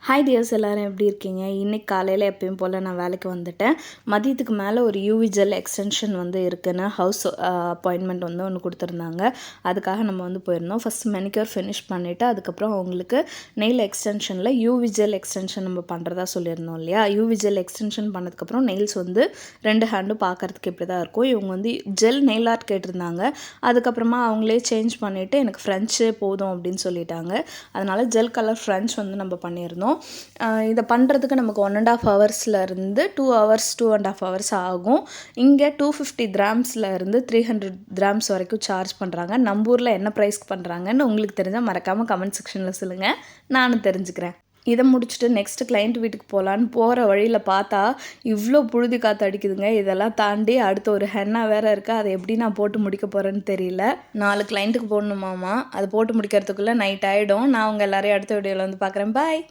Hi tears, எல்லோரும் எப்படி இருக்கீங்க? இன்றைக்கி காலையில் எப்பயும் போல் நான் வேலைக்கு வந்துட்டேன். மதியத்துக்கு மேலே ஒரு யூவி ஜெல் எக்ஸ்டென்ஷன் இருக்குன்னு ஹவுஸ் அப்பாயின்மெண்ட் ஒன்று கொடுத்துருந்தாங்க. அதுக்காக நம்ம போயிருந்தோம். ஃபஸ்ட் மெனிக்யூர் ஃபினிஷ் பண்ணிவிட்டு அதுக்கப்புறம் அவங்களுக்கு நெயில் எக்ஸ்டென்ஷனில் யூவி ஜெல் எக்ஸ்டென்ஷன் நம்ம பண்ணுறதா சொல்லியிருந்தோம் இல்லையா? யூவி ஜெல் எக்ஸ்டென்ஷன் பண்ணதுக்கப்புறம் நெயில்ஸ் 2 ஹேண்டும் பார்க்குறதுக்கு இப்படி தான் இருக்கும். இவங்க ஜெல் நெயில் ஆர்ட் கேட்டிருந்தாங்க. அதுக்கப்புறமா அவங்களே சேஞ்ச் பண்ணிவிட்டு எனக்கு ஃப்ரெஞ்சே போதும் அப்படின்னு சொல்லிட்டாங்க. அதனால் ஜெல் கலர் ஃப்ரெஞ்ச் நம்ம பண்ணியிருந்தோம். இதை பண்ணுறதுக்கு நமக்கு 1.5 ஹவர்ஸ்லேருந்து 2 ஹவர்ஸ் 2.5 ஹவர்ஸ் ஆகும். இங்கே 250 கிராம்ஸ்லேருந்து 300 கிராம்ஸ் வரைக்கும் சார்ஜ் பண்ணுறாங்க. நம்ம ஊரில் என்ன ப்ரைஸ்க்கு பண்ணுறாங்கன்னு உங்களுக்கு தெரிஞ்சால் மறக்காமல் கமெண்ட் செக்ஷனில் சொல்லுங்கள், நானும் தெரிஞ்சுக்கிறேன். இதை முடிச்சுட்டு நெக்ஸ்ட்டு கிளைண்ட் வீட்டுக்கு போகலான்னு போகிற வழியில் பார்த்தா இவ்வளோ புழுதி காற்று அடிக்குதுங்க. இதெல்லாம் தாண்டி அடுத்த ஒரு ஹென்னா வேறு இருக்குது. அதை எப்படி நான் போட்டு முடிக்க போகிறேன்னு தெரியல. 4 கிளைண்ட்டுக்கு போடணுமாமா. அதை போட்டு முடிக்கிறதுக்குள்ளே நைட் ஆகிடும். நான் உங்கள் எல்லோரையும் அடுத்த வீடியோவில் பார்க்குறேன். பாய்.